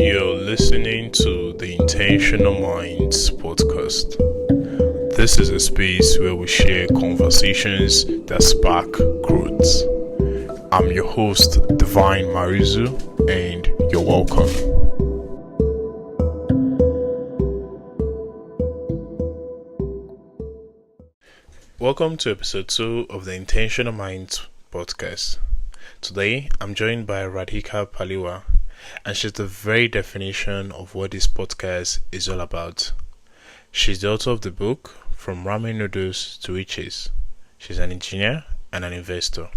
You're listening to the Intentional Minds podcast. This is a space where we share conversations that spark growth. I'm your host, Divine Marizu, and you're welcome. Welcome to episode 2 of the Intentional Minds podcast. Today, I'm joined by Radhika Palliwa, and she's the very definition of what this podcast is all about. She's the author of the book, From Ramen Noodles to Riches. She's an engineer and an investor.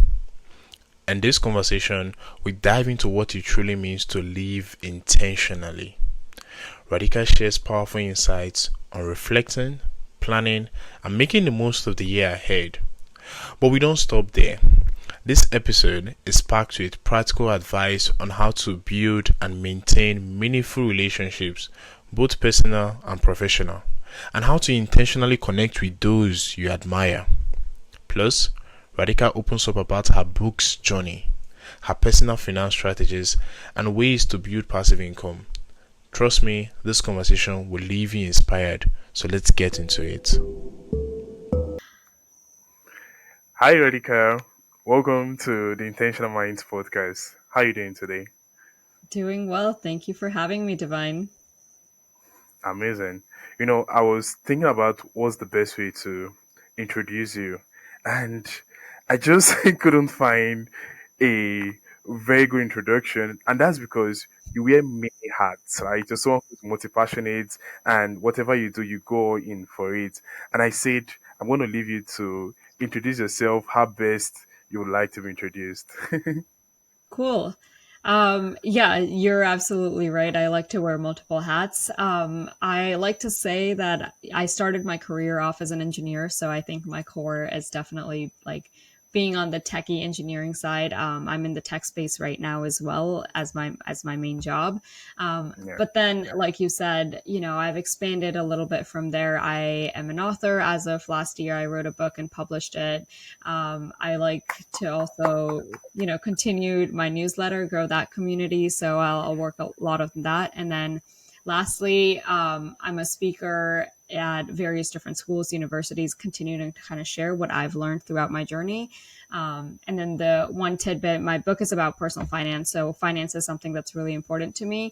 In this conversation, we dive into what it truly means to live intentionally. Radhika shares powerful insights on reflecting, planning, and making the most of the year ahead. But we don't stop there. This episode is packed with practical advice on how to build and maintain meaningful relationships, both personal and professional, and how to intentionally connect with those you admire. Plus, Radhika opens up about her book's journey, her personal finance strategies, and ways to build passive income. Trust me, this conversation will leave you inspired, so let's get into it. Hi, Radhika. Welcome to the Intentional Minds podcast. How are you doing today? Doing well. Thank you for having me, Divine. Amazing. I was thinking about what's the best way to introduce you, and I just couldn't find a very good introduction, and that's because you wear many hats, right? You're someone who's multi-passionate, and whatever you do, you go in for it. And I said, I'm going to leave you to introduce yourself, how best you would like to be introduced. Cool. Yeah, you're absolutely right. I like to wear multiple hats. I like to say that I started my career off as an engineer, so I think my core is definitely like being on the techie engineering side. I'm in the tech space right now as well as my main job. Yeah. But then, like you said, I've expanded a little bit from there. I am an author. As of last year, I wrote a book and published it. I like to also continue my newsletter, grow that community. So I'll work a lot of that. And then lastly, I'm a speaker at various different schools, universities, continuing to kind of share what I've learned throughout my journey. And then the one tidbit, my book is about personal finance. So finance is something that's really important to me.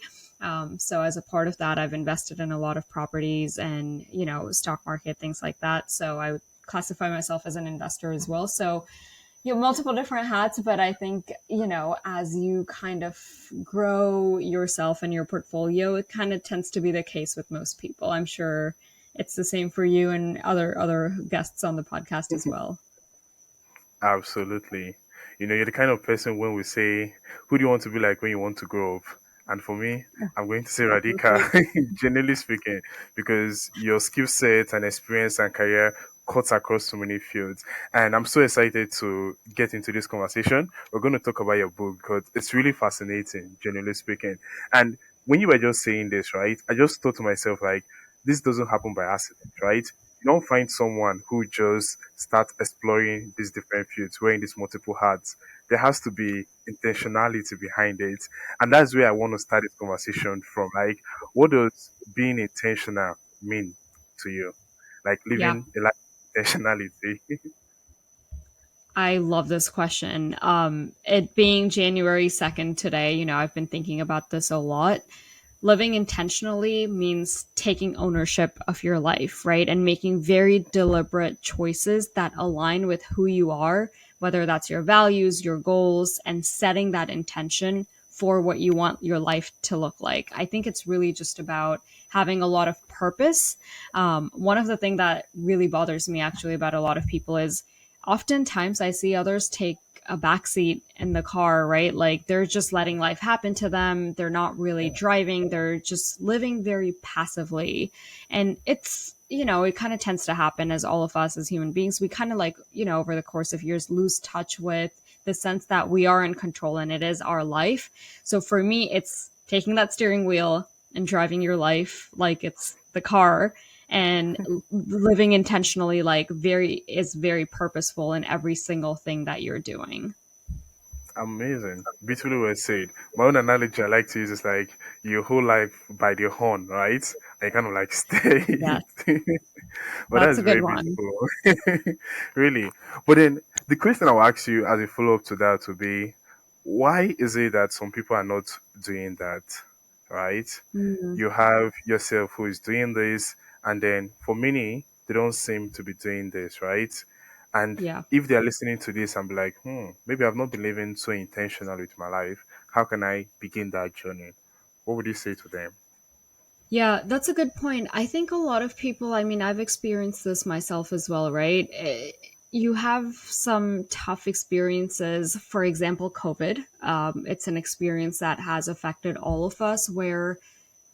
So as a part of that, I've invested in a lot of properties and, stock market, things like that. So I would classify myself as an investor as well. So multiple different hats, but I think, as you kind of grow yourself and your portfolio, it kind of tends to be the case with most people. I'm sure it's the same for you and other guests on the podcast as well. Absolutely. You're the kind of person when we say, who do you want to be like when you want to grow up? And for me, I'm going to say Radhika, generally speaking, because your skill set and experience and career cuts across so many fields. And I'm so excited to get into this conversation. We're going to talk about your book because it's really fascinating, generally speaking. And when you were just saying this, right, I just thought to myself, like, this doesn't happen by accident, right? You don't find someone who just starts exploring these different fields, wearing these multiple hats. There has to be intentionality behind it. And that's where I want to start this conversation from. Like, what does being intentional mean to you? Like Yeah. living a life of intentionality. I love this question. It being January 2nd today, I've been thinking about this a lot. Living intentionally means taking ownership of your life, right? And making very deliberate choices that align with who you are, whether that's your values, your goals, and setting that intention for what you want your life to look like. I think it's really just about having a lot of purpose. One of the things that really bothers me actually about a lot of people is oftentimes I see others take a backseat in the car, right? Like they're just letting life happen to them. They're not really driving. They're just living very passively. And it's, it kind of tends to happen as all of us as human beings. We kind of like, over the course of years, lose touch with the sense that we are in control and it is our life. So for me, it's taking that steering wheel and driving your life like it's the car, and living intentionally is very purposeful in every single thing that you're doing. Amazing. Beautifully well said. My own analogy I like to use is like your whole life by the horn, right? And you kind of like stay Yes, it. But that's that's a good very one. beautiful. Really. But then the question I'll ask you as a follow up to that would be why is it that some people are not doing that? Right? Mm, You have yourself who is doing this, and then for many, they don't seem to be doing this, right? And yeah. if they're listening to this and be like, maybe I've not been living so intentional with my life, how can I begin that journey? What would you say to them? Yeah, that's a good point. I think a lot of people, I mean, I've experienced this myself as well, right? You have some tough experiences. For example, COVID. It's an experience that has affected all of us where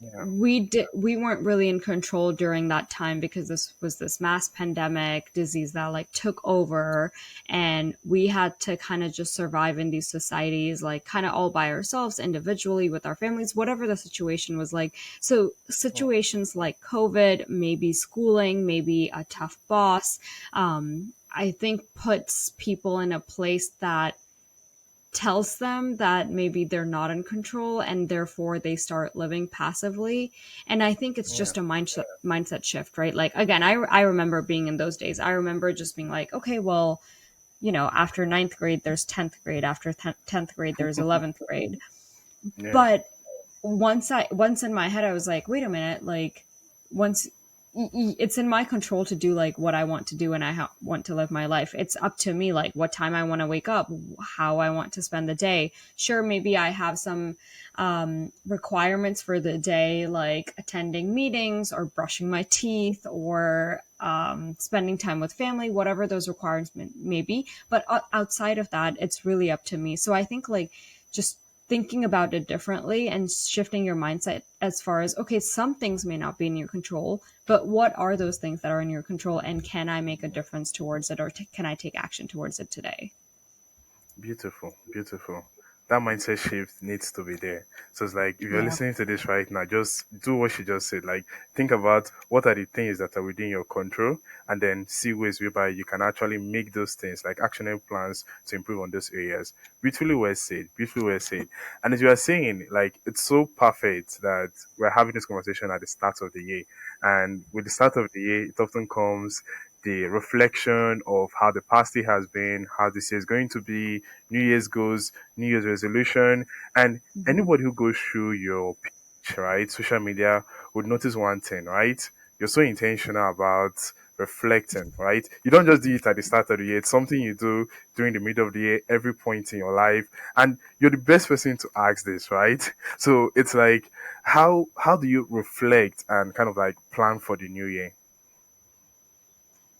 Yeah. we weren't really in control during that time because this was this mass pandemic disease that like took over, and we had to kind of just survive in these societies like kind of all by ourselves individually with our families, whatever the situation was like. So Mm, situations like COVID, maybe schooling, maybe a tough boss, I think puts people in a place that tells them that maybe they're not in control and therefore they start living passively. And I think it's yeah. just a mindset shift, right? Like again, I remember being in those days. I remember just being like, okay, well, after ninth grade there's 10th grade, after 10th grade there's 11th grade. Yeah. But once in my head I was like, wait a minute, like once it's in my control to do like what I want to do and want to live my life. It's up to me like what time I want to wake up, how I want to spend the day. Sure, maybe I have some requirements for the day, like attending meetings or brushing my teeth or spending time with family, whatever those requirements may be. But outside of that, it's really up to me. So I think like just thinking about it differently and shifting your mindset as far as, okay, some things may not be in your control, but what are those things that are in your control, and can I make a difference towards it, or can I take action towards it today? Beautiful, beautiful. That mindset shift needs to be there. So it's like if you're Yeah. listening to this right now, just do what she just said. Like think about what are the things that are within your control, and then see ways whereby you can actually make those things like actionable plans to improve on those areas. Beautifully well said. Beautifully well said. And as you are saying, like it's so perfect that we're having this conversation at the start of the year. And with the start of the year, it often comes the reflection of how the past year has been, how this year is going to be, New Year's goes, New Year's resolution, and Mhm. anybody who goes through your page, right, social media would notice one thing, right? You're so intentional about reflecting, right? You don't just do it at the start of the year. It's something you do during the middle of the year, every point in your life, and you're the best person to ask this, right? So it's like, how do you reflect and kind of like plan for the new year?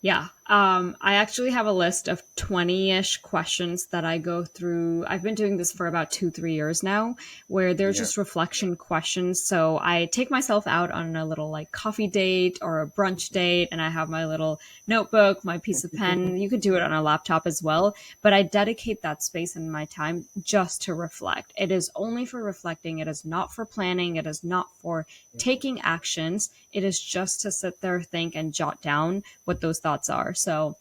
Yeah. I actually have a list of 20-ish questions that I go through. I've been doing this for about 2, 3 years now, where they're Yeah. just reflection questions. So I take myself out on a little like coffee date or a brunch date, and I have my little notebook, my piece of pen. You could do it on a laptop as well, but I dedicate that space in my time just to reflect. It is only for reflecting. It is not for planning. It is not for taking actions. It is just to sit there, think, and jot down what those thoughts are. So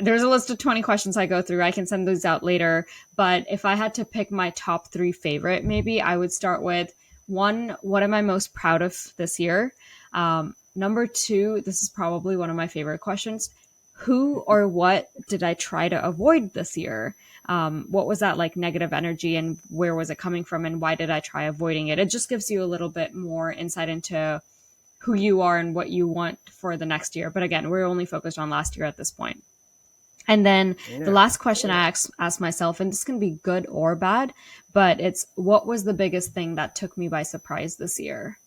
there's a list of 20 questions I go through. I can send those out later. But if I had to pick my top three favorite, maybe I would start with one, what am I most proud of this year? Number two, this is probably one of my favorite questions. Who or what did I try to avoid this year? What was that like negative energy, and where was it coming from, and why did I try avoiding it? It just gives you a little bit more insight into who you are and what you want for the next year. But again, we're only focused on last year at this point. And then the Yeah. last question I ask myself, and this can be good or bad, but it's what was the biggest thing that took me by surprise this year?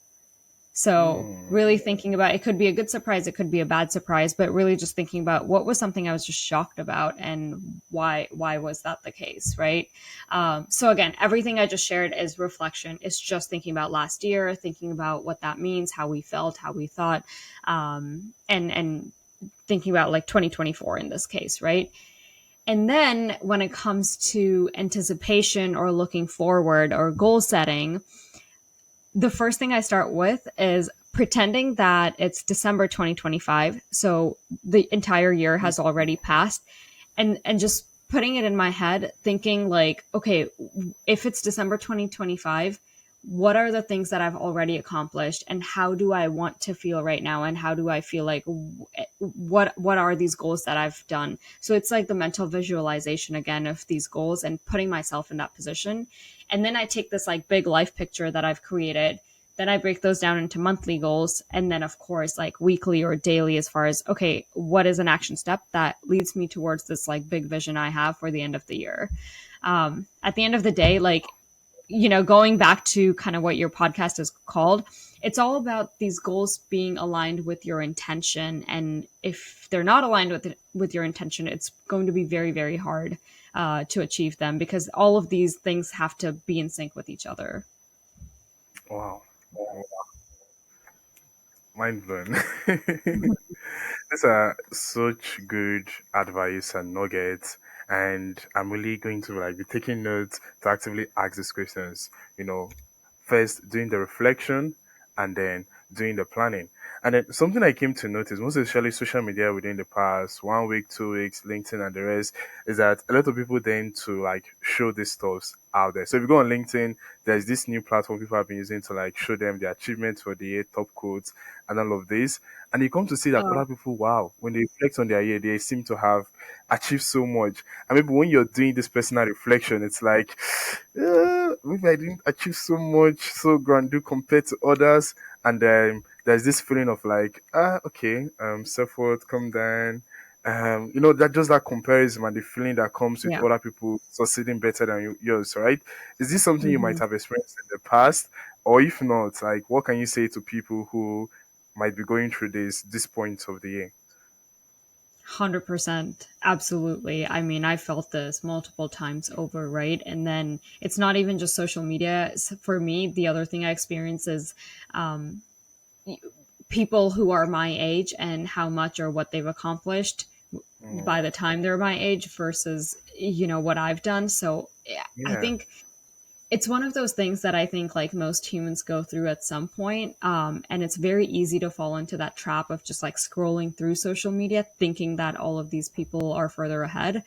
So Mm, really thinking about, it could be a good surprise, it could be a bad surprise, but really just thinking about what was something I was just shocked about, and why was that the case, right? So again, everything I just shared is reflection. It's just thinking about last year, thinking about what that means, how we felt, how we thought, and thinking about like 2024 in this case, right? And then when it comes to anticipation or looking forward or goal setting, the first thing I start with is pretending that it's December 2025. So the entire year has already passed, and just putting it in my head, thinking like, okay, if it's December 2025, what are the things that I've already accomplished, and how do I want to feel right now, and how do I feel like what are these goals that I've done? So it's like the mental visualization again of these goals and putting myself in that position. And then I take this like big life picture that I've created, then I break those down into monthly goals, and then of course like weekly or daily, as far as, okay, what is an action step that leads me towards this like big vision I have for the end of the year. At the end of the day, like, going back to kind of what your podcast is called, it's all about these goals being aligned with your intention. And if they're not aligned with your intention, it's going to be very, very hard to achieve them, because all of these things have to be in sync with each other. Wow. Mind blown. These are such good advice and nuggets, and I'm really going to like be taking notes to actively ask these questions. You know, first doing the reflection, and then doing the planning. And then something I came to notice, most especially social media within the past 1 week, 2 weeks, LinkedIn and the rest, is that a lot of people tend to like show these stuffs out there. So if you go on LinkedIn, there's this new platform people have been using to like show them their achievements for the year, top quotes, and all of this. And you come to see that Oh, other people, wow, when they reflect on their year, they seem to have achieved so much. And maybe when you're doing this personal reflection, it's like, maybe I didn't achieve so much, so grand compared to others. And then there's this feeling of like, okay, self worth, come down. That just that comparison and the feeling that comes with yeah. other people succeeding better than yours, right? Is this something you might Mhm. have experienced in the past? Or if not, like, what can you say to people who might be going through this point of the year? 100%. Absolutely. I mean, I felt this multiple times over, right? And then it's not even just social media. For me, the other thing I experience is um, people who are my age and how much or what they've accomplished Mm, by the time they're my age versus, what I've done. So yeah, I yeah, think it's one of those things that I think like most humans go through at some point. And it's very easy to fall into that trap of just like scrolling through social media, thinking that all of these people are further ahead.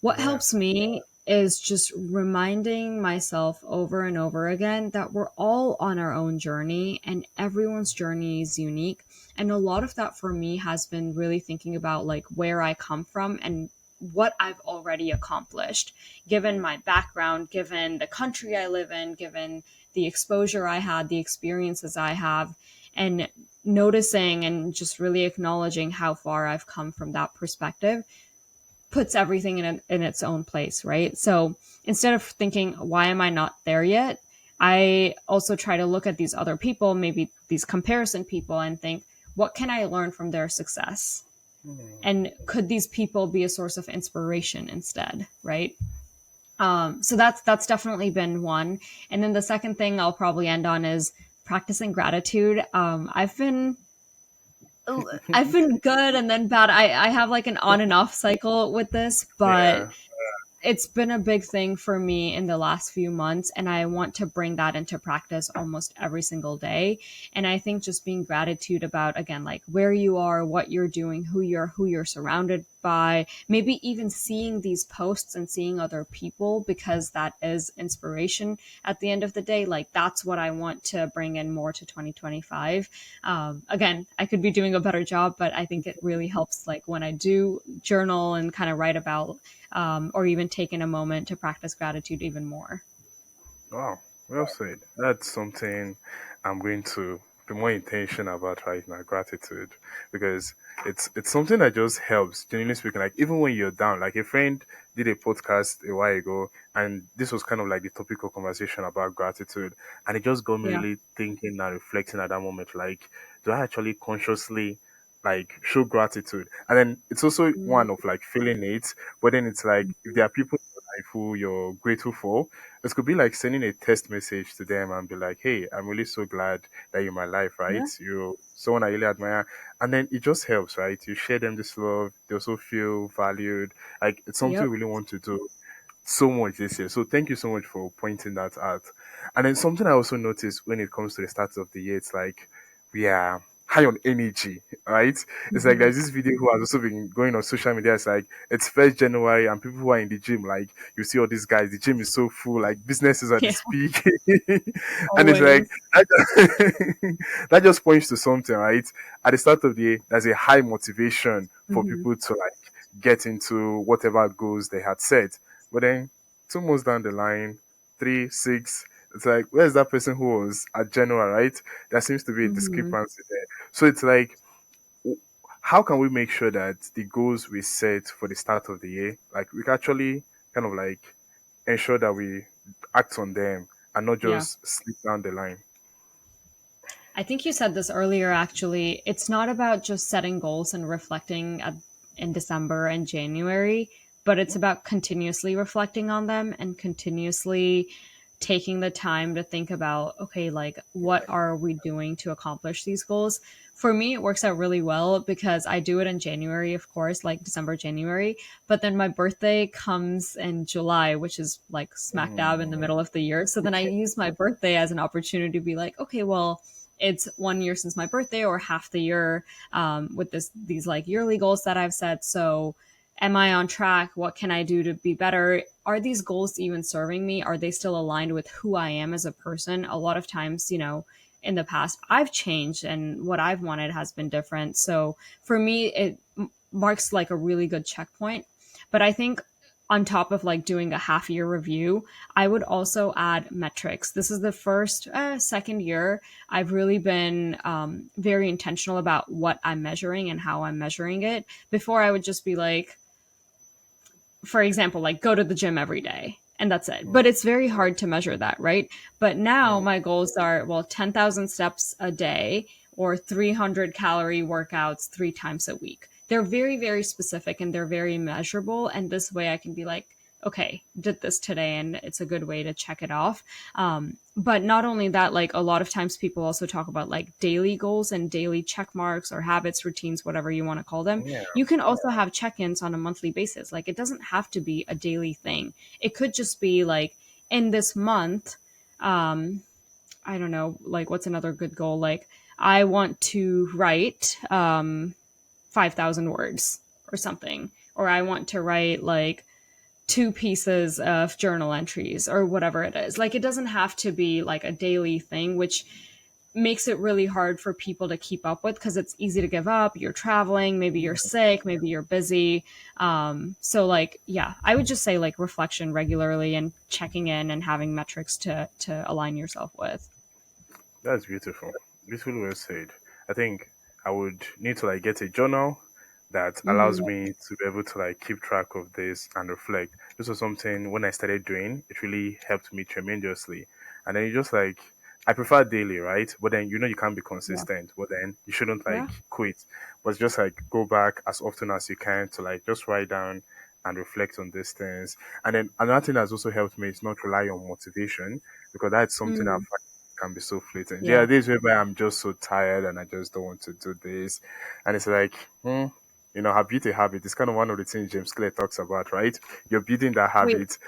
What yeah, helps me is just reminding myself over and over again that we're all on our own journey and everyone's journey is unique. And a lot of that for me has been really thinking about like where I come from and what I've already accomplished, given my background, given the country I live in, given the exposure I had, the experiences I have, and noticing and just really acknowledging how far I've come from that perspective puts everything in its own place, right? So instead of thinking, why am I not there yet? I also try to look at these other people, maybe these comparison people, and think, what can I learn from their success? mm, And could these people be a source of inspiration instead, right? So that's definitely been one. And then the second thing I'll probably end on is practicing gratitude. I've been good and then bad. I have like an on and off cycle with this, but yeah. it's been a big thing for me in the last few months, and I want to bring that into practice almost every single day. And I think just being gratitude about, again, like where you are, what you're doing, who you're surrounded by, maybe even seeing these posts and seeing other people, because that is inspiration at the end of the day. Like that's what I want to bring in more to 2025. Again, I could be doing a better job, but I think it really helps like when I do journal and kind of write about, or even taking a moment to practice gratitude even more. Wow, well said. That's something I'm going to be more intentional about right now, gratitude, because it's something that just helps. Genuinely speaking, like even when you're down, like a friend did a podcast a while ago, and this was kind of like the topic of conversation about gratitude, and it just got me Yeah. really thinking and reflecting at that moment, like, do I actually consciously like show gratitude? And then it's also one of like feeling it, but then it's like if there are people in your life who you're grateful for, it could be like sending a text message to them and be like, "Hey, I'm really so glad that you're in my life, right? Yeah. You're someone I really admire." And then it just helps, right? You share them this love, they also feel valued. Like it's something Yep. we really want to do so much this year. So thank you so much for pointing that out. And then something I also noticed when it comes to the start of the year, it's like, yeah. high on energy, right? It's like Mhm. there's this video who has also been going on social media. It's like it's first January and people who are in the gym, like you see all these guys, the gym is so full, like businesses at the Yeah, peak. And it's like always. that just, that just points to something, right? At the start of the year, there's a high motivation for Mhm. people to like get into whatever goals they had set. But then 2 months down the line, three, six, it's like where's that person who was at January, right? There seems to be a Mhm. discrepancy there. So it's like, how can we make sure that the goals we set for the start of the year, like we can actually kind of like ensure that we act on them and not Yeah. just slip down the line? I think you said this earlier, actually. It's not about just setting goals and reflecting in December and January, but it's about continuously reflecting on them and continuously taking the time to think about, okay, like, what are we doing to accomplish these goals? For me, it works out really well because I do it in January, of course, like December, January, but then my birthday comes in July, which is like smack dab in the Mm, middle of the year. So then I use my birthday as an opportunity to be like, okay, well, it's 1 year since my birthday or half the year with these like yearly goals that I've set. So am I on track? What can I do to be better? Are these goals even serving me? Are they still aligned with who I am as a person? A lot of times, in the past, I've changed and what I've wanted has been different. So for me, it marks like a really good checkpoint. But I think on top of like doing a half year review, I would also add metrics. This is the second year I've really been very intentional about what I'm measuring and how I'm measuring it. Before, I would just be like, for example, like go to the gym every day and that's it. mm, But it's very hard to measure that, right? But now mm. my goals are, well, 10,000 steps a day or 300 calorie workouts 3 times a week. They're very, very specific and they're very measurable. And this way I can be like, okay, did this today, and it's a good way to check it off. But not only that, like a lot of times people also talk about like daily goals and daily check marks or habits, routines, whatever you want to call them. Yeah. You can also have check-ins on a monthly basis. Like it doesn't have to be a daily thing. It could just be like in this month, um, I don't know, like what's another good goal? Like I want to write 5,000 words or something, or I want to write like 2 pieces of journal entries or whatever it is. Like it doesn't have to be like a daily thing, which makes it really hard for people to keep up with because it's easy to give up. You're traveling, maybe you're sick, maybe you're busy. So like, yeah, I would just say like reflection regularly and checking in and having metrics to align yourself with. That's beautiful. Beautifully well said. I think I would need to like get a journal that allows Hmm. me to be able to like keep track of this and reflect. This was something when I started doing, it really helped me tremendously. And then you just like I prefer daily, right? But then you can't be Yeah. consistent. But then you shouldn't Yeah. like quit. But just like go back as often as you can to like just write down and reflect on these things. And then another thing that's also helped me is not rely on motivation because that's something I've Mm. can be so fleeting. There are Yeah. days where I'm just so tired and I just don't want to do this. And it's like, habit a habit. It's kind of one of the things James Clear talks about, right? You're building that Wait, habit.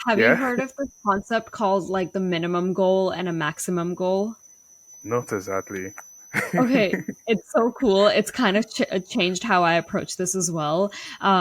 have you Yeah, heard of this concept called like the minimum goal and a maximum goal? not exactly. Okay, it's so cool. It's kind of changed how I approach this as well.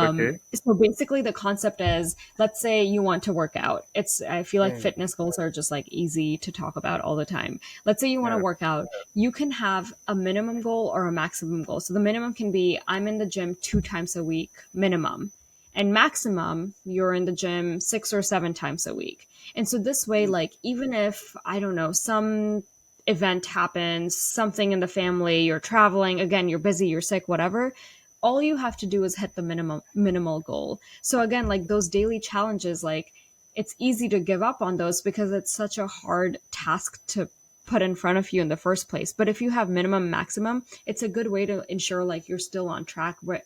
Okay. So basically, the concept is, let's say you want to work out. I feel like Mm, fitness goals are just like easy to talk about all the time. Let's say you want to yeah. work out. You can have a minimum goal or a maximum goal. So the minimum can be, I'm in the gym 2 times a week, minimum. And maximum, you're in the gym 6 or 7 times a week. And so this way, like, even if, I don't know, some event happens, something in the family, you're traveling, again, you're busy, you're sick, whatever, all you have to do is hit the minimal goal. So again, like those daily challenges, like it's easy to give up on those because it's such a hard task to put in front of you in the first place. But if you have minimum maximum, it's a good way to ensure like you're still on track where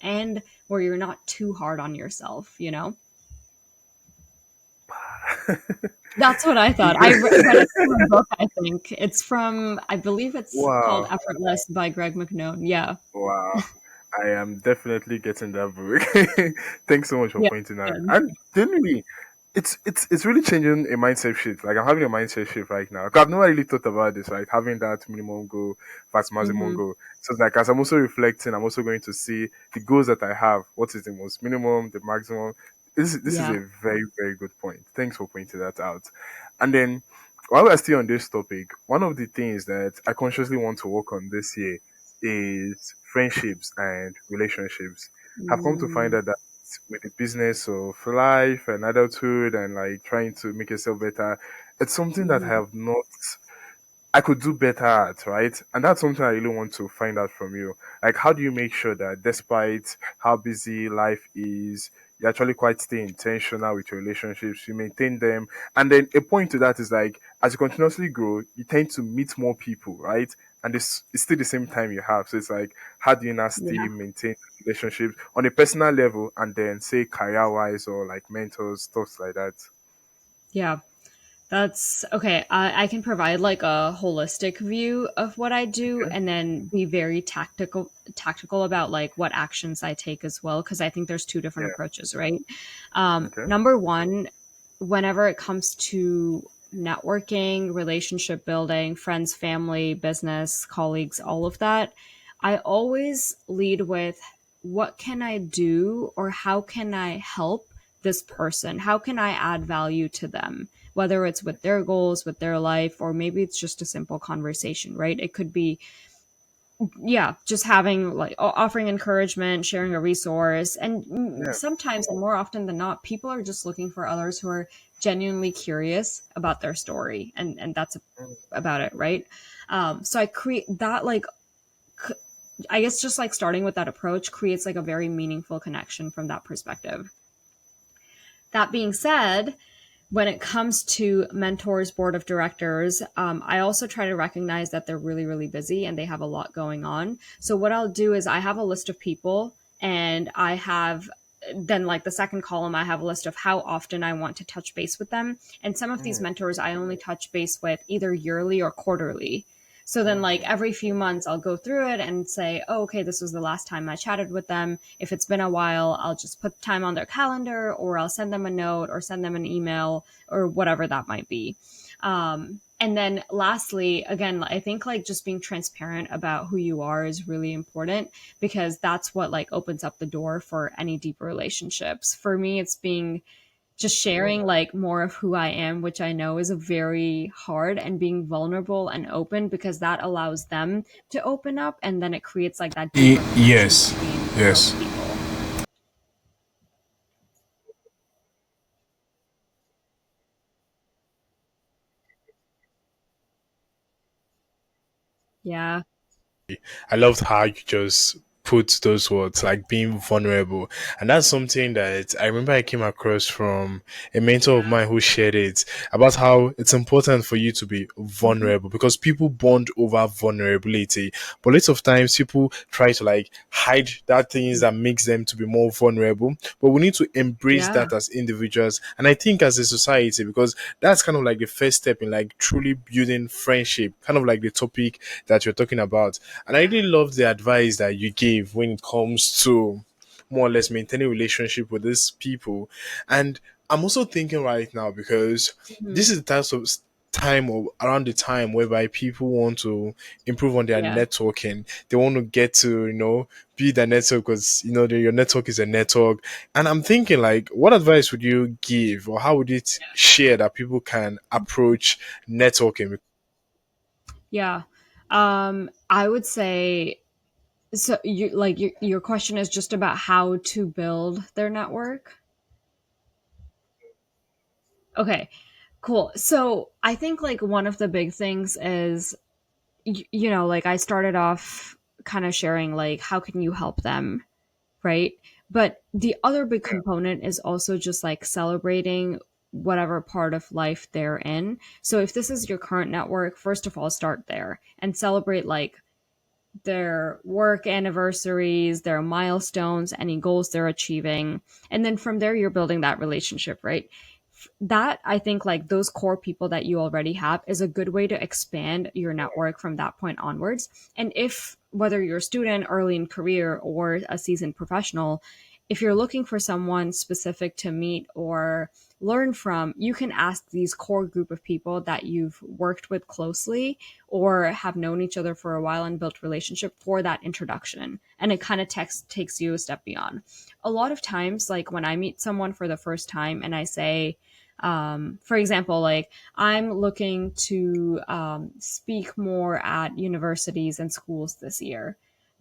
you're not too hard on yourself. That's what I thought. I read it from a book, I think. It's from, I believe it's called Wow. Effortless by Greg McKeown. Yeah. Wow. I am definitely getting that book. Thanks so much for Yeah. pointing out. Good. And genuinely, it's really changing a mindset shift. Like I'm having a mindset shift right now. 'Cause I've never really thought about this, right? Having that minimum goal versus maximum Mm-hmm. goal. So it's like as I'm also reflecting, I'm also going to see the goals that I have. What is the most minimum, the maximum? This is Yeah. a very, very good point. Thanks for pointing that out. And then while we're still on this topic, one of the things that I consciously want to work on this year is friendships and relationships. I've come to find Mm, out that with the business of life and adulthood and like trying to make yourself better, it's something that I mhm. have not I could do better at, right? And that's something I really want to find out from you. Like, how do you make sure that despite how busy life is, you actually quite stay intentional with your relationships, you maintain them. And then a point to that is like, as you continuously grow, you tend to meet more people, right? And it's still the same time you have. So it's like, how do you now Yeah. still maintain relationships on a personal level and then say career wise or like mentors, stuff like that? Yeah. That's okay. I can provide like a holistic view of what I do Okay. and then be very tactical about like what actions I take as well because I think there's two different Yeah. approaches, right? Okay. Number one, whenever it comes to networking, relationship building, friends, family, business, colleagues, all of that, I always lead with what can I do or how can I help this person? How can I add value to them? Whether it's with their goals, with their life, or maybe it's just a simple conversation, right? It could be, yeah, just having like offering encouragement, sharing a resource. And Yeah. sometimes, and more often than not, people are just looking for others who are genuinely curious about their story. And that's Mm. about it, right? So I create that, like, I guess just like starting with that approach creates like a very meaningful connection from that perspective. That being said, when it comes to mentors, board of directors, I also try to recognize that they're really, really busy and they have a lot going on. So what I'll do is I have a list of people and I have then like the second column, I have a list of how often I want to touch base with them. And some of these Mm. mentors I only touch base with either yearly or quarterly. So then, like Mm. every few months, I'll go through it and say, oh, okay, this was the last time I chatted with them. If it's been a while, I'll just put time on their calendar or I'll send them a note or send them an email or whatever that might be. And then lastly, again, I think like just being transparent about who you are is really important because that's what like opens up the door for any deeper relationships. For me, it's being just sharing like more of who I am, which I know is a very hard, and being vulnerable and open because that allows them to open up and then it creates like that deeper connection Yes, between both yes. people. Yeah. I loved how you just put those words like being vulnerable. And that's something that I remember I came across from a mentor of mine who shared it about how it's important for you to be Mhm. vulnerable because people bond over vulnerability. But lots of times people try to like hide that things that makes them to be more vulnerable. But we need to embrace Yeah. that as individuals. And I think as a society, because that's kind of like the first step in like truly building friendship, kind of like the topic that you're talking about. And I really love the advice that you gave when it comes to more or less maintaining relationship with these people. And I'm also thinking right now because Mhm. this is the type of time or around the time whereby people want to improve on their Yeah. networking. They want to get to, build their network because, your network is a network. And I'm thinking like, what advice would you give or how would it share that people can approach networking? Yeah. I would say so you like your question is just about how to build their network. Okay. Cool. So, I think like one of the big things is like I started off kind of sharing like how can you help them, right? But the other big component is also just like celebrating whatever part of life they're in. So if this is your current network, first of all, start there and celebrate like their work anniversaries, their milestones, any goals they're achieving. And then from there, you're building that relationship, right? That I think like those core people that you already have is a good way to expand your network from that point onwards. And if whether you're a student early in career or a seasoned professional, if you're looking for someone specific to meet or learn from, you can ask these core group of people that you've worked with closely or have known each other for a while and built relationship for that introduction. And it kind of takes you a step beyond. A lot of times, like when I meet someone for the first time and I say, for example, like I'm looking to speak more at universities and schools this year.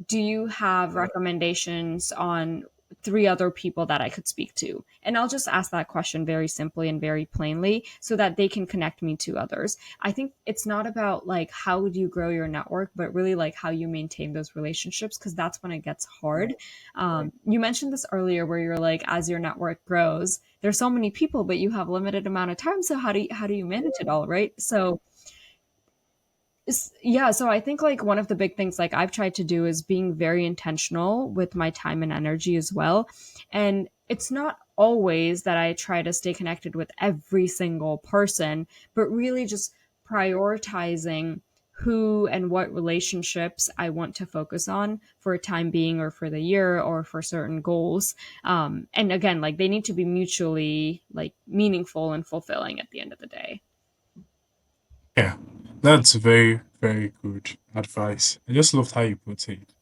Do you have recommendations on three other people that I could speak to? And I'll just ask that question very simply and very plainly so that they can connect me to others. I think it's not about like how do you grow your network, but really like how you maintain those relationships, because that's when it gets hard. You mentioned this earlier where you're like, as your network grows, there's so many people, but you have limited amount of time. So how do you manage it all, right? So yeah, so I think like one of the big things like I've tried to do is being very intentional with my time and energy as well. And it's not always that I try to stay connected with every single person, but really just prioritizing who and what relationships I want to focus on for a time being or for the year or for certain goals. And again, like they need to be mutually like meaningful and fulfilling at the end of the day. Yeah, that's very, very good advice. I just loved how you put it.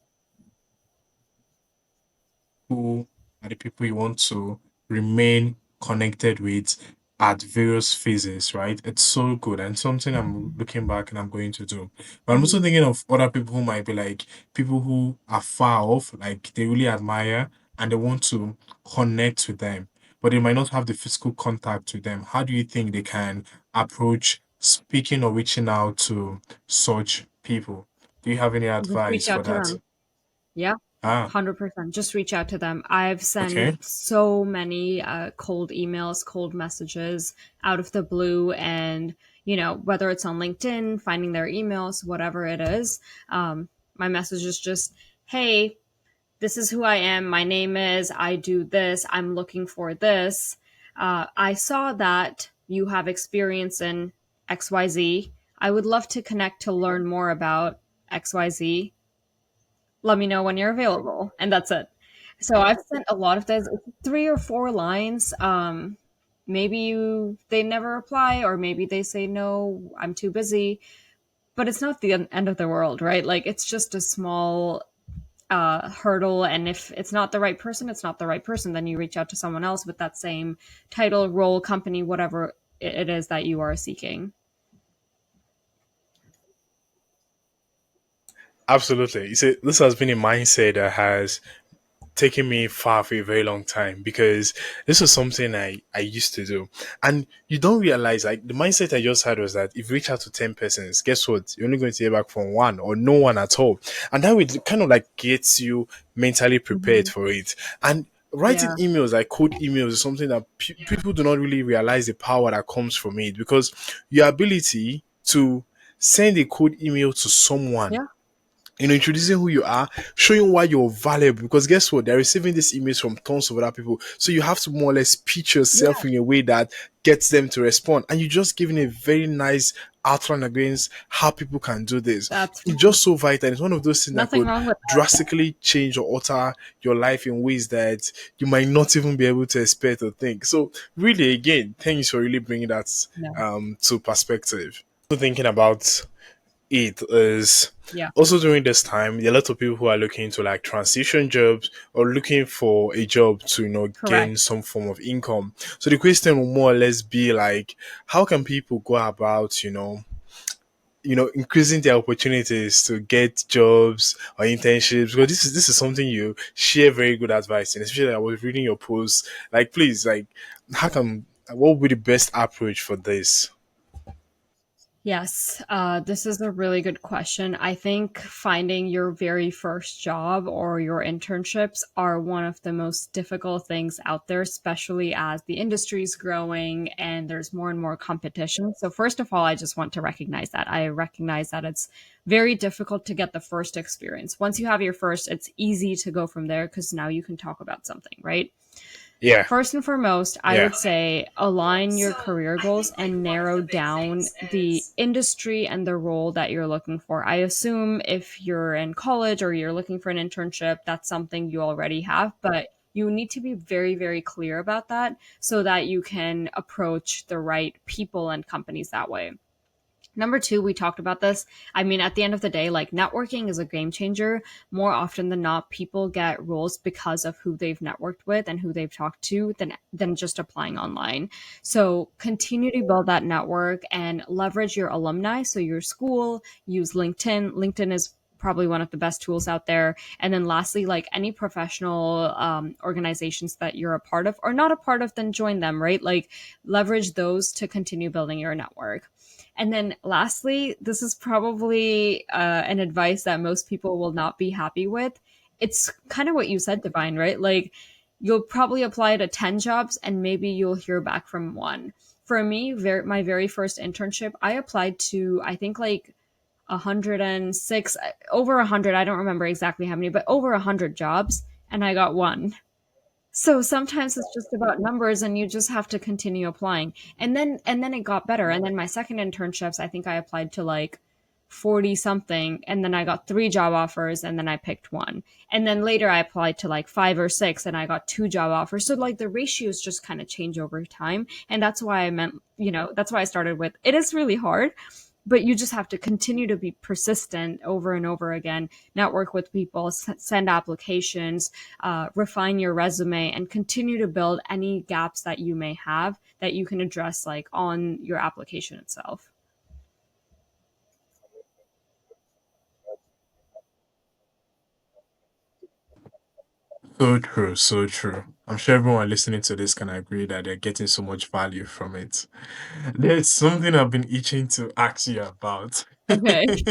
Who are the people you want to remain connected with at various phases, right? It's so good and something I'm looking back and I'm going to do. But I'm also Mhm. thinking of other people who might be like people who are far off, like they really admire and they want to connect with them, but they might not have the physical contact with them. How do you think they can approach speaking or reaching out to such people? Do you have any Just reach advice for out to that? them. Yeah, Ah, 100%. Just reach out to them. I've sent okay. so many cold emails, cold messages out of the blue, and whether it's on LinkedIn, finding their emails, whatever it is. My message is just, "Hey, this is who I am. My name is. I do this. I'm looking for this. I saw that you have experience in XYZ. I would love to connect to learn more about XYZ. Let me know when you're available," and that's it. So I've sent a lot of those, three or four lines. Maybe they never reply, or maybe they say no, I'm too busy. But it's not the end of the world, right? Like it's just a small hurdle, and if it's not the right person, it's not the right person. Then you reach out to someone else with that same title, role, company, whatever it is that you are seeking. Absolutely. You see, this has been a mindset that has taken me far for a very long time because this was something I used to do. And you don't realize, like, the mindset I just had was that if you reach out to 10 persons, guess what? You're only going to hear back from one or no one at all. And that would kind of like gets you mentally prepared Hmm. for it. And writing Yeah, emails, like code emails, is something that people do not really realize the power that comes from it because your ability to send a code email to someone, yeah, introducing who you are, showing why you're valuable. Because guess what? They're receiving these emails from tons of other people. So you have to more or less pitch yourself yeah, in a way that gets them to respond. And you're just giving a very nice outline against how people can do this. that's It's just so vital. It's one of those things that nothing could wrong with drastically change or alter your life in ways that you might not even be able to expect or think. So really, again, thanks for really bringing that that. to perspective. So thinking about it is Yeah, also during this time, there are a lot of people who are looking to like transition jobs or looking for a job to gain correct. some form of income. So the question will more or less be like, how can people go about increasing their opportunities to get jobs or internships? Because this is something you share very good advice, and especially I was reading your post. Like, please, like, how can what would be the best approach for this? Yes, this is a really good question. I think finding your very first job or your internships are one of the most difficult things out there, especially as the industry is growing and there's more and more competition. So, first of all, I just want to recognize that. I recognize that it's very difficult to get the first experience. Once you have your first, it's easy to go from there because now you can talk about something, right? Yeah, First and foremost, I yeah. would say align your career goals and narrow down the industry and the role that you're looking for. I assume if you're in college or you're looking for an internship, that's something you already have, but You need to be very, very clear about that so that you can approach the right people and companies that way. Number two, we talked about this. I mean, at the end of the day, like networking is a game changer. More often than not, people get roles because of who they've networked with and who they've talked to than just applying online. So continue to build that network and leverage your alumni. So your school, use LinkedIn. LinkedIn is probably one of the best tools out there. And then lastly, like any professional organizations that you're a part of or not a part of, then join them, right? Like leverage those to continue building your network. And then lastly, this is probably an advice that most people will not be happy with. It's kind of what you said, Divine, right? Like you'll probably apply to 10 jobs and maybe you'll hear back from one. For me, my very first internship, I applied to, I think like 106, over 100, I don't remember exactly how many, but over 100 jobs, and I got one. So sometimes it's just about numbers and you just have to continue applying. And then it got better. And then my second internships, I think I applied to like 40 something and then I got 3 job offers and then I picked one. And then later I applied to like 5 or 6 and I got 2 job offers. So like the ratios just kind of change over time. And that's why I meant, that's why I started with it is really hard, but you just have to continue to be persistent over and over again, network with people, send applications, refine your resume, and continue to build any gaps that you may have that you can address like on your application itself. So true, so true. I'm sure everyone listening to this can agree that they're getting so much value from it. There's something I've been itching to ask you about. Okay.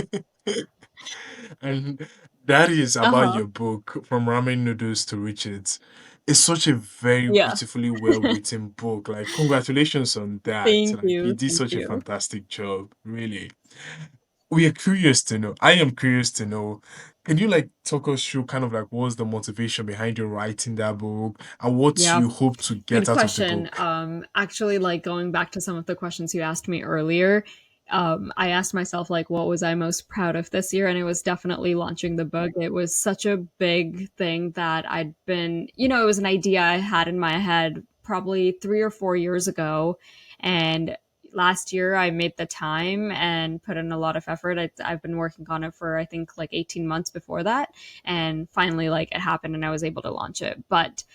And that is about Uh-huh. your book, From Ramen Noodles to Riches. It's such a very Yeah. beautifully well written book. Like, congratulations on that. Thank Like, you you. did Thank such a you. fantastic job, really. We are curious to know. I am curious to know. Can you like talk us through kind of like what was the motivation behind you writing that book and what Yeah. you hope to get Good out of the question. book? Actually, like going back to some of the questions you asked me earlier, I asked myself like, what was I most proud of this year? And it was definitely launching the book. It was such a big thing that I'd been, it was an idea I had in my head probably 3 or 4 years ago, and last year I made the time and put in a lot of effort. I've been working on it for I think like 18 months before that, and finally like it happened and I was able to launch it. But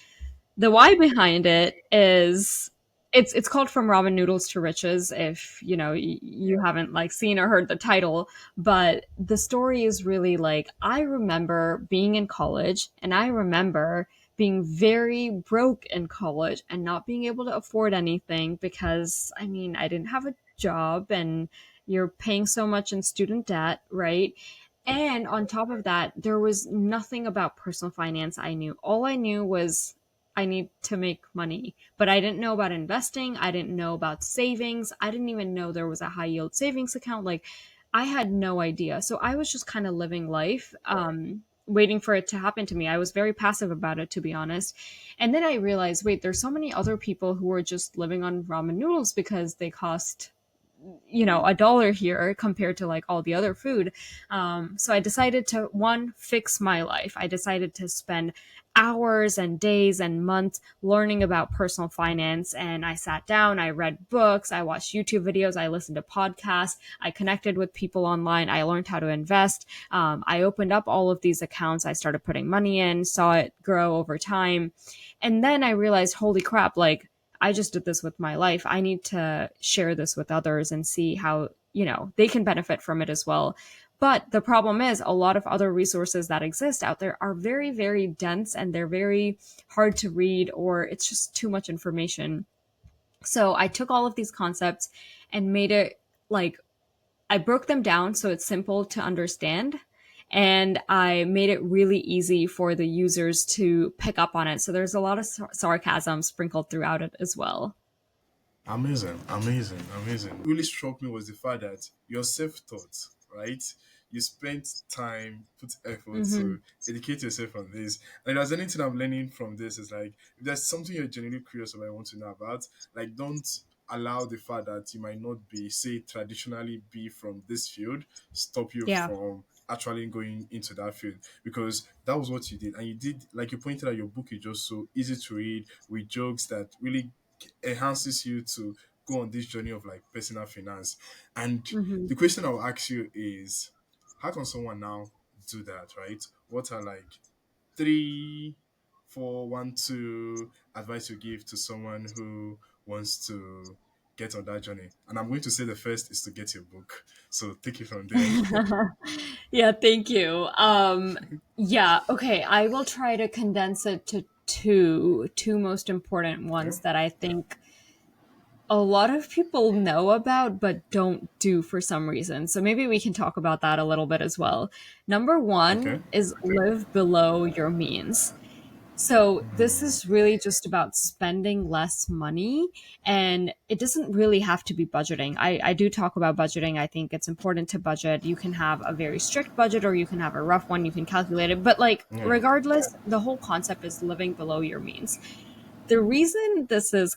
the why behind it is it's called From Ramen Noodles to Riches, if you haven't like seen or heard the title. But the story is really like, I remember being in college and I remember being very broke in college and not being able to afford anything because I mean I didn't have a job and you're paying so much in student debt, right? And on top of that, there was nothing about personal finance I knew. All I knew was I need to make money. But I didn't know about investing. I didn't know about savings. I didn't even know there was a high yield savings account. Like, I had no idea. So I was just kind of living life, waiting for it to happen to me. I was very passive about it, to be honest. And then I realized, wait, there's so many other people who are just living on ramen noodles because they cost $1 here compared to like all the other food. So I decided to one fix my life. I decided to spend hours and days and months learning about personal finance, and I sat down, I read books, I watched YouTube videos, I listened to podcasts, I connected with people online, I learned how to invest. I opened up all of these accounts, I started putting money in, saw it grow over time, and then I realized, holy crap, like I just did this with my life. I need to share this with others and see how, they can benefit from it as well. But the problem is, a lot of other resources that exist out there are very, very dense and they're very hard to read, or it's just too much information. So I took all of these concepts and made it like I broke them down so it's simple to understand. And I made it really easy for the users to pick up on it. So there's a lot of sarcasm sprinkled throughout it as well. Amazing, amazing, amazing. Really struck me was the fact that you're self-taught, right? You spent time, put effort Hmm. to educate yourself on this. And if there's anything I'm learning from this, is like if there's something you're genuinely curious about, I want to know about, like don't allow the fact that you might not be, say, traditionally be from this field stop you Yeah. from actually going into that field, because that was what you did. And you did, like you pointed out, your book is just so easy to read with jokes that really enhances you to go on this journey of like personal finance. And Hmm. the question I'll ask you is, how can someone now do that, right? What are like three, four, one, two advice you give to someone who wants to get on that journey? And I'm going to say the first is to get your book. So take it from there. Yeah, thank you. Yeah, okay, I will try to condense it to two most important Yeah. ones that I think a lot of people know about but don't do for some reason. So maybe we can talk about that a little bit as well. Number Okay. one is live below your means. So this is really just about spending less money, and it doesn't really have to be budgeting. I do talk about budgeting. I think it's important to budget. You can have a very strict budget or you can have a rough one. You can calculate it. But like Yeah. regardless, the whole concept is living below your means. The reason this is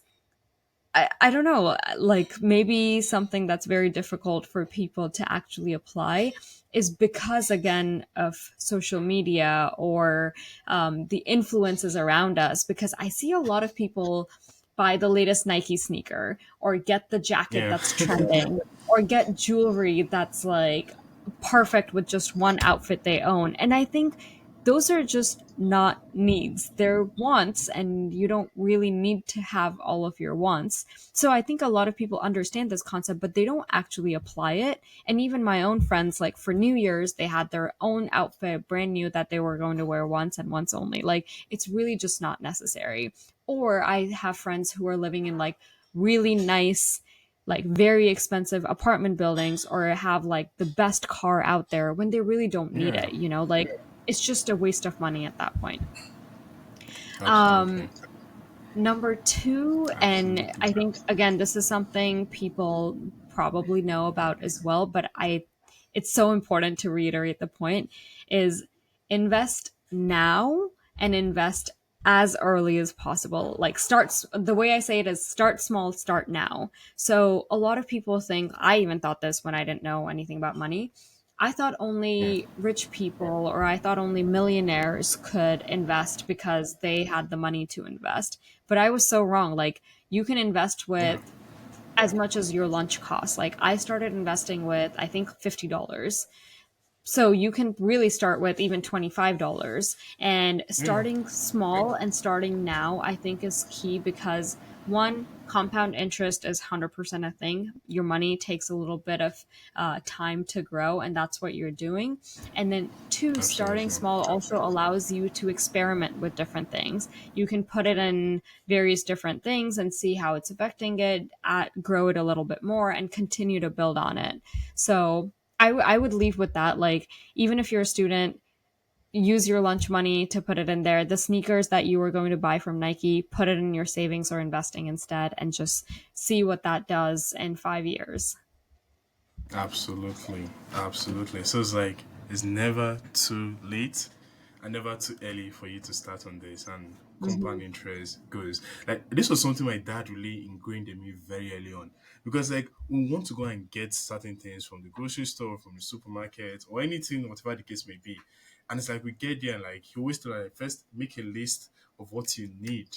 I don't know, like maybe something that's very difficult for people to actually apply is because, again, of social media or the influences around us. Because I see a lot of people buy the latest Nike sneaker or get the jacket Yeah. that's trending or get jewelry that's like perfect with just one outfit they own. And I think those are just not needs. They're wants, and you don't really need to have all of your wants. So I think a lot of people understand this concept, but they don't actually apply it. And even my own friends, like for New Year's, they had their own outfit, brand new, that they were going to wear once and once only. Like it's really just not necessary. Or I have friends who are living in like really nice, like very expensive apartment buildings, or have like the best car out there when they really don't need Yeah. it, like it's just a waste of money at that point. Absolutely. Number two, and Absolutely. I think again, this is something people probably know about as well, but it's so important to reiterate the point, is invest now and invest as early as possible. Like starts the way I say it is start small, start now. So a lot of people think, I even thought this when I didn't know anything about money. I thought Yeah. only rich people or I thought only millionaires could invest because they had the money to invest. But I was so wrong. Like you can invest Yeah. with as much as your lunch costs. Like I started investing with I think $50. So you can really start with even $25. And Yeah. starting small and starting now, I think is key because one, compound interest is 100% a thing. Your money takes a little bit of time to grow, and that's what you're doing. And then two, starting Absolutely. small also allows you to experiment with different things. You can put it in various different things and see how it's affecting it, grow it a little bit more, and continue to build on it. So I would leave with that. Like, even if you're a student, use your lunch money to put it in there. The sneakers that you were going to buy from Nike, put it in your savings or investing instead, and just see what that does in 5 years. Absolutely. Absolutely. So it's like it's never too late and never too early for you to start on this, and Hmm. compound interest goes. Like this was something my dad really ingrained in me very early on. Because like we want to go and get certain things from the grocery store, from the supermarket, or anything, whatever the case may be. And it's like we get there and like he always tell like first make a list of what you need.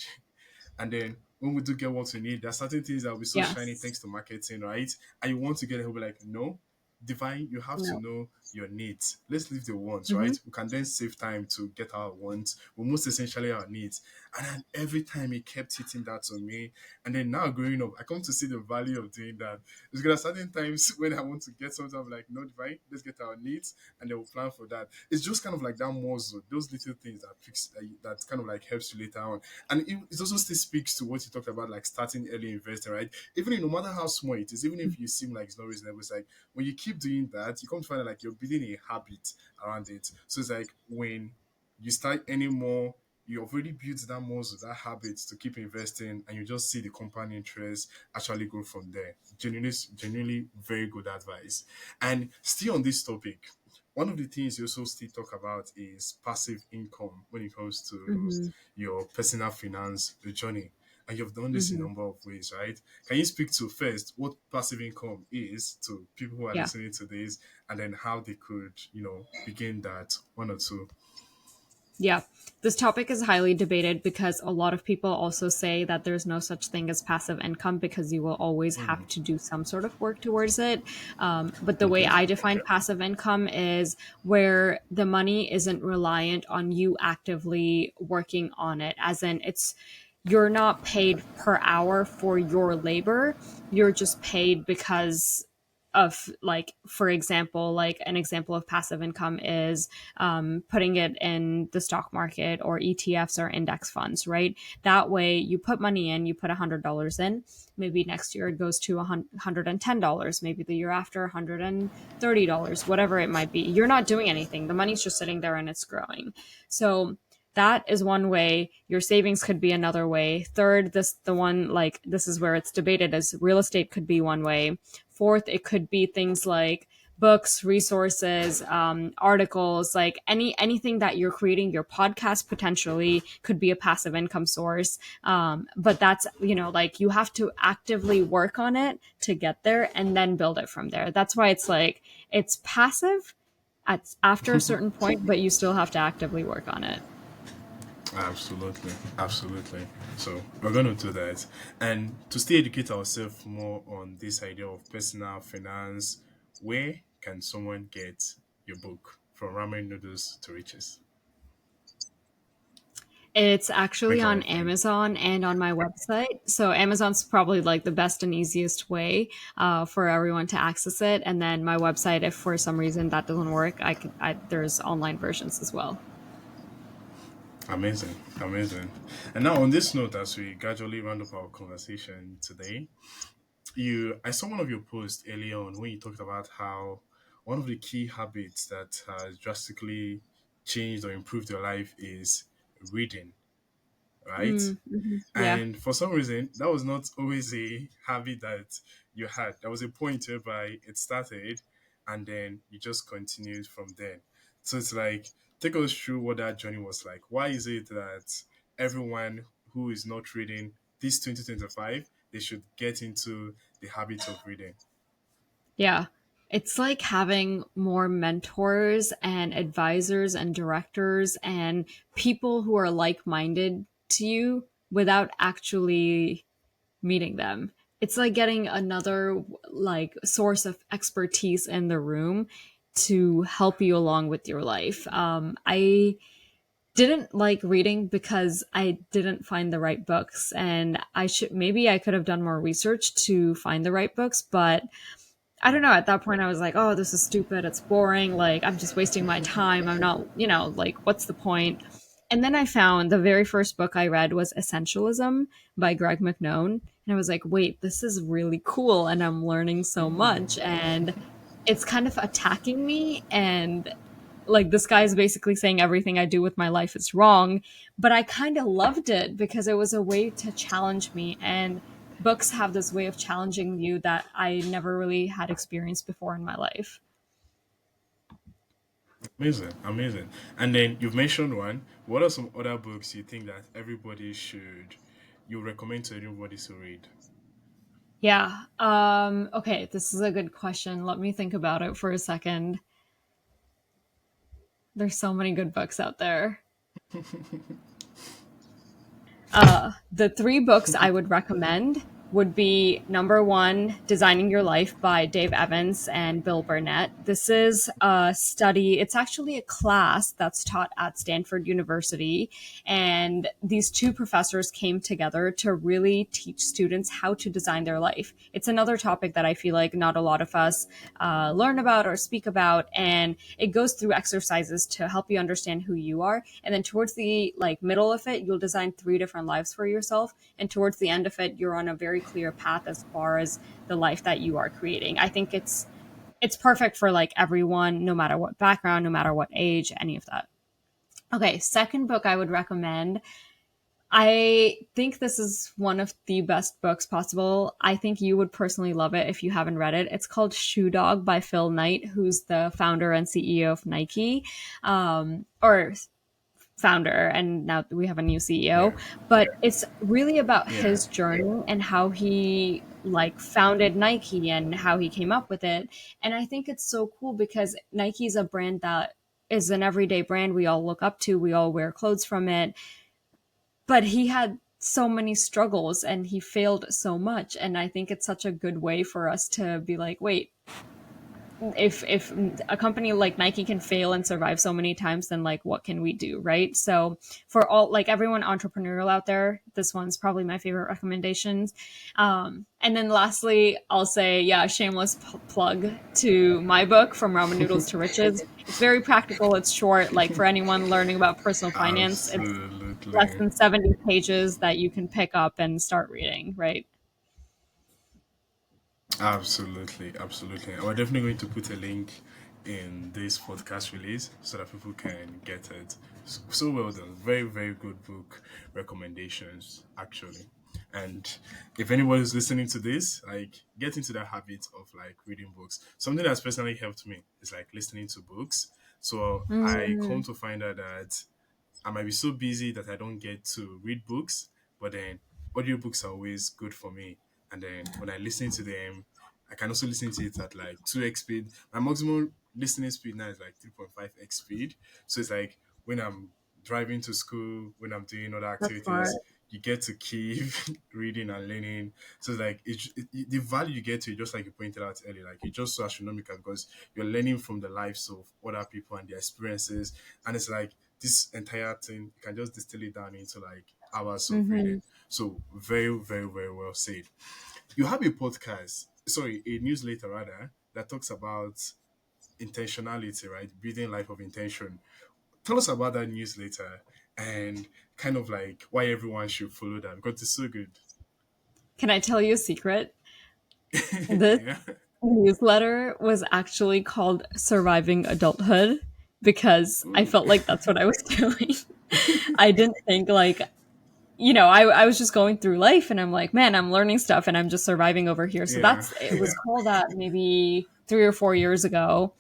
And then when we do get what we need, there are certain things that will be so shiny Yes. thanks to marketing, right? And you want to get it, he'll be like, no, Divine, you have to No. know your needs. Let's leave the wants, Hmm. right? We can then save time to get our wants, but most essentially our needs. And then every time he kept hitting that on me. And then now growing up, I come to see the value of doing that. Because there are certain times when I want to get something, I'm like, no, Divine, let's get our needs and then we'll plan for that. It's just kind of like that muscle, those little things that fix that kind of like helps you later on. And it also still speaks to what you talked about, like starting early investing, right? Even if, no matter how small it is, even if you seem like it's not reasonable, it's like when you keep doing that, you come to find out like you're building a habit around it. So it's like when you start anymore, you've already built that muscle, that habit to keep investing, and you just see the compound interest actually grow from there. Genuinely very good advice. And still on this topic, one of the things you also still talk about is passive income when it comes to Hmm. your personal finance journey. and you've done this in a Hmm. number of ways, right? Can you speak to first what passive income is to people who are Yeah. listening to this, and then how they could, begin that one or two? Yeah, this topic is highly debated because a lot of people also say that there's no such thing as passive income because you will always have Mm, to do some sort of work towards it. But the way okay. I define passive income is where the money isn't reliant on you actively working on it, as in you're not paid per hour for your labor. You're just paid because of, like, for example, like an example of passive income is putting it in the stock market or ETFs or index funds, right? That way you put money in, you put $100 in, maybe next year it goes to $110, maybe the year after $130, whatever it might be. You're not doing anything, the money's just sitting there and it's growing. So that is one way. Your savings could be another way. Third, the one, like, this is where it's debated, is real estate could be one way. Fourth, it could be things like books, resources, articles, like anything that you're creating. Your podcast potentially could be a passive income source. But that's, like, you have to actively work on it to get there and then build it from there. That's why it's like it's passive after a certain point, but you still have to actively work on it. Absolutely, absolutely. So we're going to do that, and to still educate ourselves more on this idea of personal finance. Where can someone get your book, From Ramen Noodles to Riches? It's Where actually can we on find it? Amazon and on my website. So Amazon's probably like the best and easiest way for everyone to access it. And then my website, if for some reason that doesn't work, there's online versions as well. Amazing, amazing. And now, on this note, as we gradually round up our conversation today, I saw one of your posts earlier on when you talked about how one of the key habits that has drastically changed or improved your life is reading, right? Mm-hmm. Yeah. And for some reason, that was not always a habit that you had. There was a point whereby it started and then you just continued from then. So it's like, take us through what that journey was like. Why is it that everyone who is not reading this 2025, they should get into the habit of reading? Yeah. It's like having more mentors and advisors and directors and people who are like minded to you without actually meeting them. It's like getting another, like, source of expertise in the room to help you along with your life. I didn't like reading because I didn't find the right books, and I could have done more research to find the right books, but I don't know. At that point, I was like, oh, this is stupid. It's boring. Like, I'm just wasting my time. I'm not, like, what's the point? And then I found the very first book I read was Essentialism by Greg McNone. And I was like, wait, this is really cool. And I'm learning so much. And it's kind of attacking me. And, like, this guy is basically saying everything I do with my life is wrong. But I kind of loved it because it was a way to challenge me. And books have this way of challenging you that I never really had experienced before in my life. Amazing, amazing. And then you've mentioned one. What are some other books you think that you recommend to everybody to read? Yeah. Okay, this is a good question. Let me think about it for a second. There's so many good books out there. The three books I would recommend would be number one, Designing Your Life by Dave Evans and Bill Burnett. This is a study, it's actually a class that's taught at Stanford University. And these two professors came together to really teach students how to design their life. It's another topic that I feel like not a lot of us learn about or speak about. And it goes through exercises to help you understand who you are. And then towards the, like, middle of it, you'll design three different lives for yourself. And towards the end of it, you're on a very clear path as far as the life that you are creating. I think it's perfect for, like, everyone, no matter what background, no matter what age, any of that. Okay, second book I would recommend. I think this is one of the best books possible. I think you would personally love it if you haven't read it. It's called Shoe Dog by Phil Knight, who's the founder and CEO of Nike. Or founder, and now we have a new CEO. Yeah. But it's really about Yeah. his journey and how he like founded Nike and how he came up with it. And I think it's so cool because Nike's a brand that is an everyday brand we all look up to. We all wear clothes from it. But he had so many struggles and he failed so much. And I think it's such a good way for us to be like, wait, if a company like Nike can fail and survive so many times, then like what can we do, right? So for all like everyone entrepreneurial out there, this one's probably my favorite recommendations. And then lastly, I'll say, yeah, shameless plug to my book, From Ramen Noodles to Riches. It's very practical. It's short. Like for anyone learning about personal finance, it's less Absolutely. than 70 pages that you can pick up and start reading, right? Absolutely, absolutely. And we're definitely going to put a link in this podcast release so that people can get it. So well done. Very, very good book recommendations, actually. And if anybody's listening to this, like get into that habit of like reading books. Something that's personally helped me is like listening to books. So I come Mm, to find out that I might be so busy that I don't get to read books, but then audiobooks are always good for me. And then when I listen to them, I can also listen to it at like 2x speed. My maximum listening speed now is like 3.5x speed. So it's like when I'm driving to school, when I'm doing other that's smart. activities, you get to keep reading and learning. So it's like the value you get to it, just like you pointed out earlier, like it's just so astronomical because you're learning from the lives of other people and their experiences. And it's like this entire thing, you can just distill it down into like hours of Hmm. reading. So very, very, very well said. You have a podcast, sorry, a newsletter rather, that talks about intentionality, right? Building life of intention. Tell us about that newsletter and kind of like why everyone should follow that because it's so good. Can I tell you a secret? This Yeah. newsletter was actually called Surviving Adulthood because I Ooh. felt like that's what I was doing. I didn't think like, I was just going through life and I'm like, man, I'm learning stuff and I'm just surviving over here. So Yeah. it was called that maybe 3 or 4 years ago.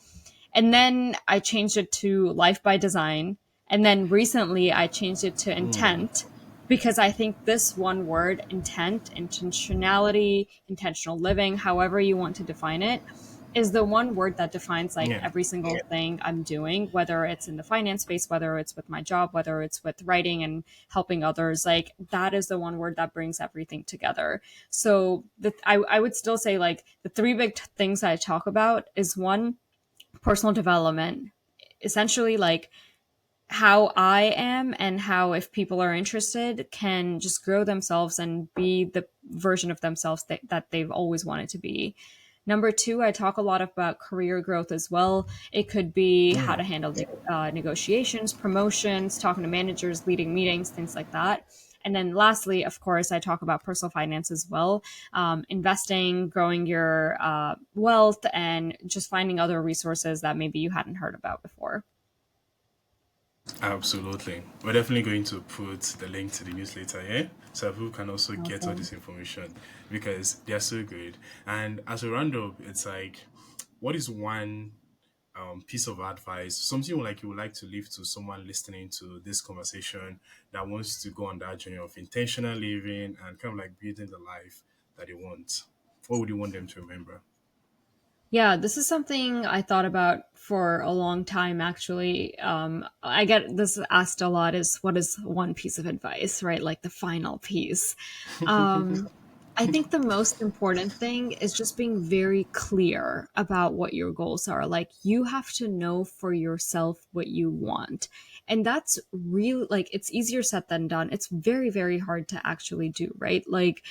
And then I changed it to Life by Design. And then recently I changed it to Mm. Intent because I think this one word, intent, intentionality, intentional living, however you want to define it, is the one word that defines like Yeah. every single thing I'm doing, whether it's in the finance space, whether it's with my job, whether it's with writing and helping others. Like that is the one word that brings everything together. So I would still say like the three big things I talk about is one, personal development, essentially like how I am and how if people are interested can just grow themselves and be the version of themselves that they've always wanted to be. Number two, I talk a lot about career growth as well. It could be how to Mm. handle negotiations, promotions, talking to managers, leading meetings, things like that. And then lastly, of course, I talk about personal finance as well, investing, growing your wealth, and just finding other resources that maybe you hadn't heard about before. Absolutely. We're definitely going to put the link to the newsletter here so that people can also get all Awesome. this information because they're so good. And as a roundup, it's like, what is one piece of advice, something like you would like to leave to someone listening to this conversation that wants to go on that journey of intentional living and kind of like building the life that they want? What would you want them to remember? Yeah, this is something I thought about for a long time, actually. I get this asked a lot is what is one piece of advice, right? Like the final piece. Um, I think the most important thing is just being very clear about what your goals are. Like you have to know for yourself what you want. And that's really like it's easier said than done. It's very, very hard to actually do, right? Like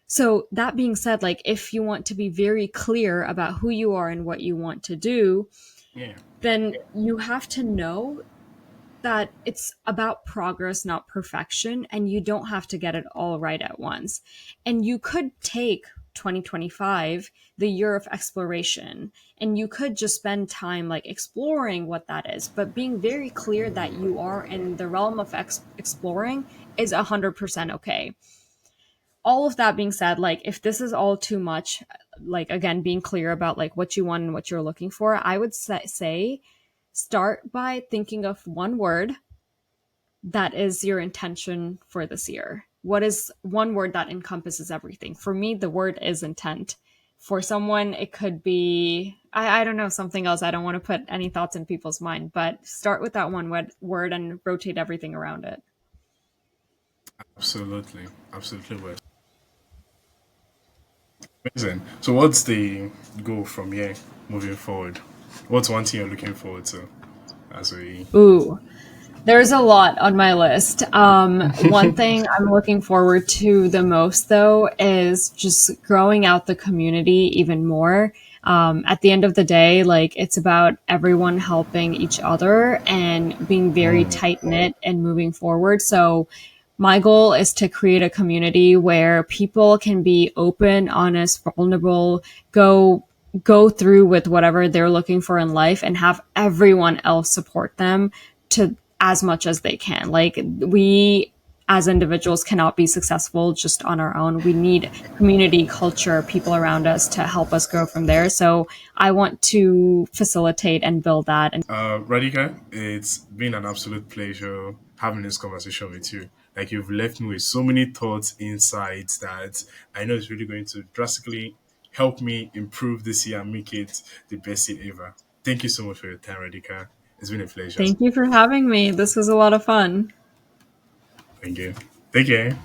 so that being said, like if you want to be very clear about who you are and what you want to do, Yeah. then you have to know that it's about progress, not perfection, and you don't have to get it all right at once. And you could take 2025, the year of exploration, and you could just spend time like exploring what that is, but being very clear that you are in the realm of exploring is 100% okay. All of that being said, like if this is all too much, like again, being clear about like what you want and what you're looking for, I would say start by thinking of one word that is your intention for this year? What is one word that encompasses everything? For me, the word is intent. For someone, it could be, I don't know, something else. I don't want to put any thoughts in people's mind, but start with that one word and rotate everything around it. Absolutely, absolutely, Wes. Amazing. So, what's the goal from here moving forward? What's one thing you're looking forward to as we? Ooh, there's a lot on my list. One thing I'm looking forward to the most, though, is just growing out the community even more. At the end of the day, like it's about everyone helping each other and being very tight knit and moving forward. So, my goal is to create a community where people can be open, honest, vulnerable, go through with whatever they're looking for in life and have everyone else support them to as much as they can. Like we as individuals cannot be successful just on our own. We need community, culture, people around us to help us grow from there. So I want to facilitate and build that. And Radhika, it's been an absolute pleasure having this conversation with you. Like you've left me with so many thoughts, insights that I know is really going to drastically help me improve this year and make it the best year ever. Thank you so much for your time, Radhika. It's been a pleasure. thank you for having me. This was a lot of fun. Thank you. Take care.